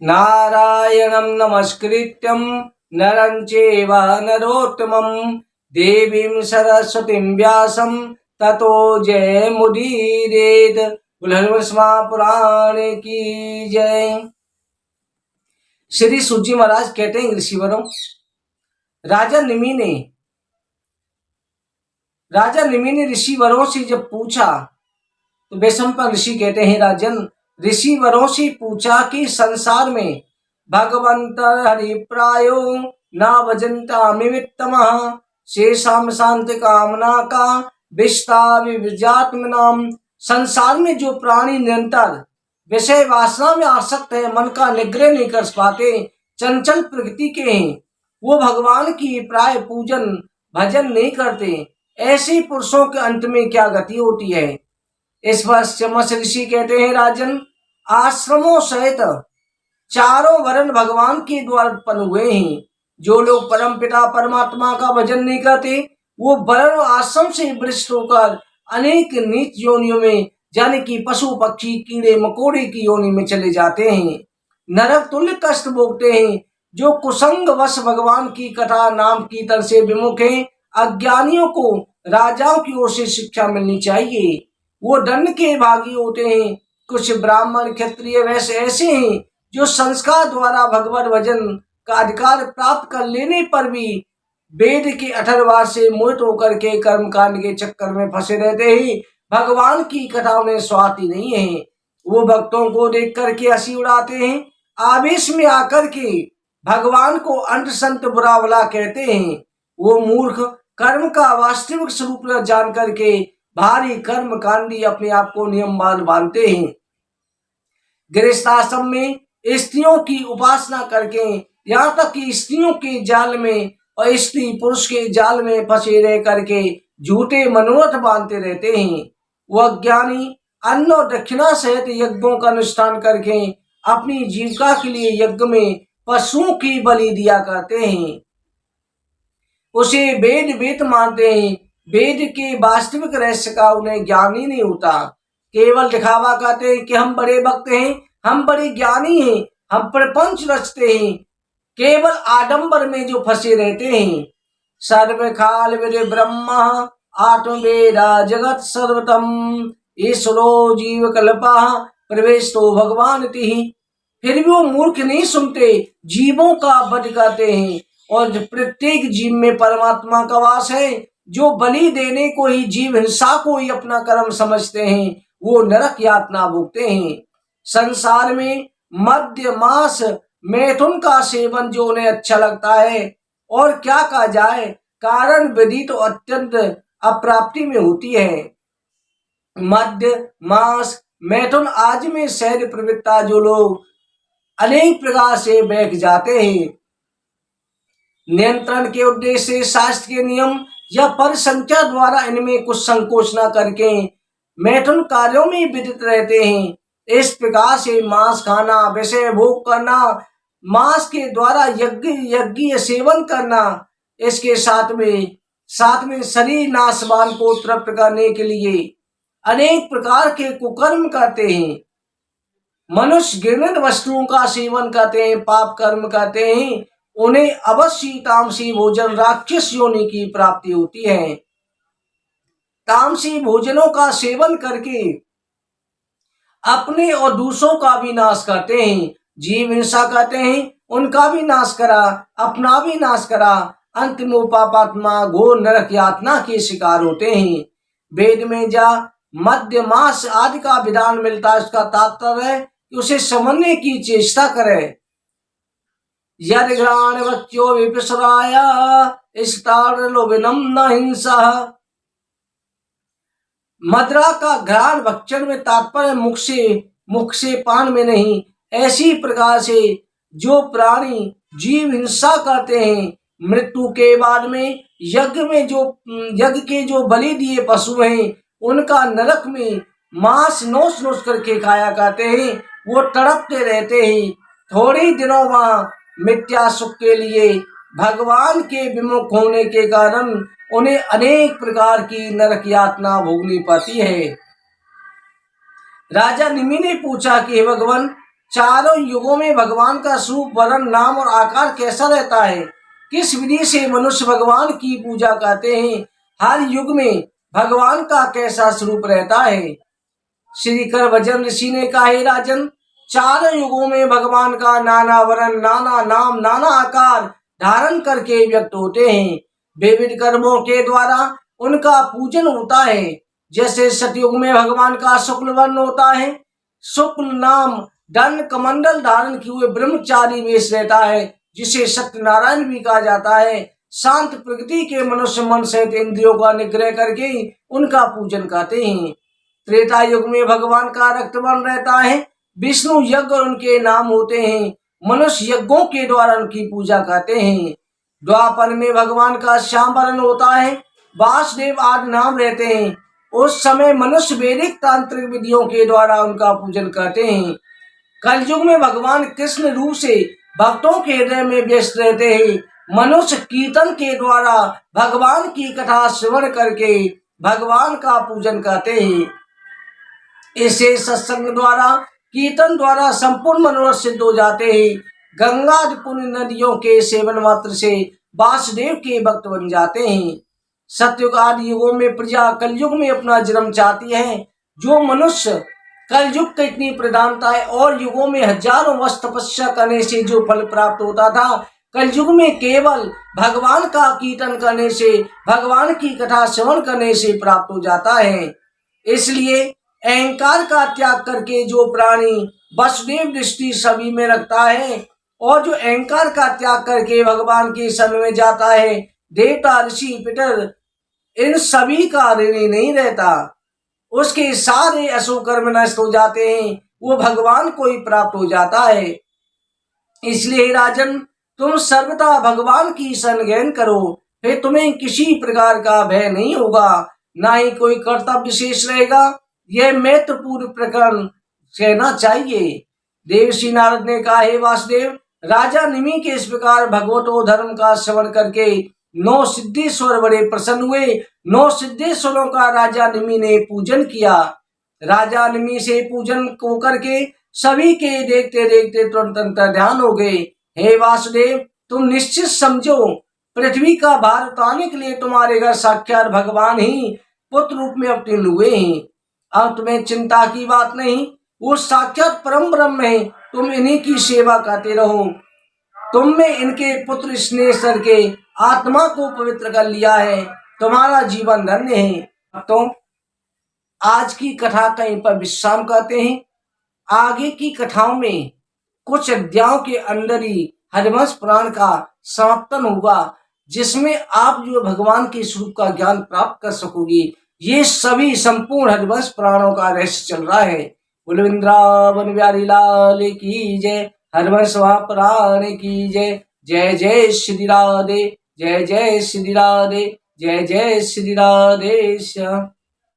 नारायणं नमस्कृत्यं नरं चैव नरोत्तमं देवीं सरस्वतीं व्यासं ततो जयमुदीरयेत्। पुराण की जय। श्री सूजी महाराज कहते हैं ऋषिवरों, राजा निमि ने ऋषिवरों से जब पूछा तो वैशंपायन ऋषि कहते हैं, राजन, ऋषिवरों से पूछा कि संसार में भगवंत हरिप्रायो न भजंता मिवित्तमः शेषाम शांति कामना का विस्ताविजात्मनाम। संसार में जो प्राणी निरंतर विषय वासना में आसक्त है, मन का निग्रह नहीं कर पाते, चंचल प्रकृति के हैं, वो भगवान की प्राय पूजन भजन नहीं करते, ऐसे पुरुषों के अंत में क्या गति होती है। इस पर चमस ऋषि कहते हैं, राजन, आश्रमों सहित चारों वर्ण भगवान के द्वारा उत्पन्न हुए हैं। जो लोग परम पिता परमात्मा का भजन नहीं करते, वो वर्ण आश्रम से भ्रष्ट होकर अनेक नीच योनियों में, यानी कि पशु पक्षी कीड़े मकोड़े की योनि में चले जाते हैं, नरक तुल्य कष्ट भोगते हैं। जो कुसंग वश भगवान की कथा नाम कीर्तन से विमुख हैं, अज्ञानियों को राजाओं की ओर से शिक्षा मिलनी चाहिए, वो दंड के भागी होते हैं। कुछ ब्राह्मण क्षत्रिय वैसे ऐसे हैं जो संस्कार द्वारा भगवत भजन का अधिकार प्राप्त कर लेने पर भी वेद के 18 से मोहित होकर के कर्म कांड के चक्कर में फंसे रहते हैं। भगवान की कथा उन्हें स्वाति नहीं है। वो भक्तों को देख करके हंसी उड़ाते हैं, आवेश में आकर के भगवान को अंत संत बुरा भला कहते हैं। वो मूर्ख कर्म का वास्तविक स्वरूप जान करके भारी कर्म कांडी अपने आप को नियमवान मानते हैं। गृहस्थाश्रम में स्त्रियों की उपासना करके, यहाँ तक कि स्त्रियों के जाल में और स्त्री पुरुष के जाल में फंसे रह करके झूठे मनोरथ बांधते रहते हैं। वह अज्ञानी अन्न और दक्षिणा सहित यज्ञों का अनुष्ठान करके अपनी जीविका के लिए यज्ञ में पशुओं की बलि दिया करते हैं। उसे वेद मानते हैं। वेद के वास्तविक रहस्य का उन्हें ज्ञान ही नहीं होता। केवल दिखावा करते हैं कि हम बड़े भक्त हैं, हम बड़े ज्ञानी हैं, हम प्रपंच रचते हैं। केवल आडंबर में जो फंसे रहते हैं। सर्व काल विद ब्रह्मा आत्मवेदा जगत सर्वतम ईश्वरो जीव कल्पा प्रवेश तो भगवान तिहि। फिर भी वो मूर्ख नहीं सुनते, जीवों का वध करते हैं और प्रत्येक जीव में परमात्मा का वास है। जो बलि देने को ही, जीव हिंसा को ही अपना कर्म समझते हैं, वो नरक यातना भोगते हैं। संसार में मद्य मांस मैथुन का सेवन जो उन्हें अच्छा लगता है, और क्या कहा जाए, कारण विधि तो अत्यंत अप्राप्ति में होती है। मद्य मांस मैथुन आज में शहर प्रवृत्ता जो लोग अनेक प्रकार से बैठ जाते हैं, नियंत्रण के उद्देश्य से शास्त्र के नियम या परिसंख्या द्वारा इनमें कुछ संकोच न करके मैथुन कार्यों में विदित रहते हैं। इस प्रकार से मांस खाना, विषय भोग करना, मांस के द्वारा यज्ञ सेवन करना, इसके साथ में शरीर नाशवान को तृप्त करने के लिए अनेक प्रकार के कुकर्म करते हैं। मनुष्य घृणित वस्तुओं का सेवन करते हैं, पाप कर्म करते हैं, उन्हें अवश्य तामसी भोजन राक्षस योनि की प्राप्ति होती है। तामसी भोजनों का सेवन करके अपने और दूसरों का भी नाश करते हैं। जीव हिंसा करते हैं, उनका भी नाश करा, अपना भी नाश करा, अंत में पापात्मा घोर नरक यातना के शिकार होते हैं। वेद में जा मद्य मांस आदि का विधान मिलता है, उसका तात्पर्य है कि उसे समझने की चेष्टा करे। यदि घ्राण बच्चों विपसराया लोभिनम न हिंसा। मदरा का घ्राण भक्षण में तात्पर्य मुख से पान में नहीं। ऐसी प्रकार से जो प्राणी जीव हिंसा करते हैं, मृत्यु के बाद में यज्ञ के जो बलि दिए पशु हैं, उनका नरक में मांस नोच करके खाया करते हैं। वो तड़पते रहते हैं। थोड़े दिनों वहां मिथ्या सुख के लिए भगवान के विमुख होने के कारण उन्हें अनेक प्रकार की नरक यातना भोगनी पड़ती है। राजा निमि ने पूछा कि हे भगवान, चारों युगों में भगवान का स्वरूप, वर्ण, नाम और आकार कैसा रहता है, किस विधि से मनुष्य भगवान की पूजा करते हैं, हर युग में भगवान का कैसा स्वरूप रहता है। श्री करभजन ऋषि ने कहा, हे राजन, चारों युगों में भगवान का नाना वर्ण, नाना नाम, नाना आकार धारण करके व्यक्त होते हैं। विविध कर्मों के द्वारा उनका पूजन होता है। जैसे सतयुग में भगवान का शुक्ल वर्ण होता है, शुक्ल नाम दंड कमंडल धारण किए हुए ब्रह्मचारी वेश रहता है, जिसे सत्यनारायण भी कहा जाता है। शांत प्रकृति के मनुष्य मन सहित इंद्रियों का निग्रह करके उनका पूजन करते हैं। त्रेता युग में भगवान का रक्त वर्ण रहता है, विष्णु यज्ञ उनके नाम होते हैं, मनुष्य यज्ञों के द्वारा उनकी पूजा करते हैं। द्वापर में भगवान का श्याम वर्ण होता है, वासुदेव आदि नाम रहते हैं। उस समय मनुष्य वैदिक तांत्रिक विधियों के द्वारा उनका पूजन करते हैं। कलयुग में भगवान कृष्ण रूप से भक्तों के हृदय में व्यस्त रहते हैं। मनुष्य कीर्तन के द्वारा भगवान की कथा श्रवण करके भगवान का पूजन करते हैं। इसे सत्संग द्वारा, कीर्तन द्वारा संपूर्ण मनोरथ सिद्ध हो जाते हैं। गंगा पुण्य नदियों के सेवन मात्र से वासुदेव के भक्त बन जाते हैं। सतयुग आदि युगों में प्रजा कलयुग में अपना जन्म चाहती है। जो मनुष्य कलयुग की इतनी प्रधानता है और युगों में हजारों वर्ष तपस्या करने से जो फल प्राप्त होता था, कलयुग में केवल भगवान का कीर्तन करने से, भगवान की कथा श्रवण करने से प्राप्त हो जाता है। इसलिए अहंकार का त्याग करके जो प्राणी वसुदेव दृष्टि सभी में रखता है और जो अहंकार का त्याग करके भगवान के शरण में जाता है, देवता ऋषि पितर इन सभी का ऋणी नहीं रहता। उसके सारे अशुभ कर्म नष्ट हो जाते हैं, वो भगवान को ही प्राप्त हो जाता है। इसलिए राजन, तुम सर्वदा भगवान की शरण ग्रहण करो, फिर तुम्हें किसी प्रकार का भय नहीं होगा, ना ही कोई कर्तव्य विशेष रहेगा। यह महत्वपूर्ण प्रकरण कहना चाहिए। देवर्षि नारद ने कहा, हे वासुदेव, राजा निमि के इस प्रकार भगवतो धर्म का श्रवण करके 9 सिद्धेश्वर बड़े प्रसन्न हुए। 9 सिद्धेश्वरों का राजा निमि ने पूजन किया। राजा निमि से पूजन को करके सभी के देखते देखते तुरंत ध्यान हो गए। हे वासुदेव, तुम निश्चित समझो, पृथ्वी का भार उतारने के लिए तुम्हारे घर साक्षात भगवान ही पुत्र रूप में अवतीर्ण हुए हैं। अब तुम्हें चिंता की बात नहीं, वो साक्षात परम ब्रह्म है। तुम इन्हीं की सेवा करते रहो। तुम में इनके पुत्र स्नेह करके आत्मा को पवित्र कर लिया है, तुम्हारा जीवन धन्य है। तो आज की कथा कहीं पर विश्राम करते हैं। आगे की कथाओं में कुछ अध्यायों के अंदर ही हरिवंश पुराण का समापन होगा, जिसमें आप जो भगवान के स्वरूप का ज्ञान प्राप्त कर सकोगे। ये सभी संपूर्ण हरिवंश पुराणों का रहस्य चल रहा है। बोलो वृंदावन बिहारी लाल की जय, हरिवंश पुराण की जय। जय जय श्री राधे, जय जय श्री राधे, जय जय श्री राधे श्याम।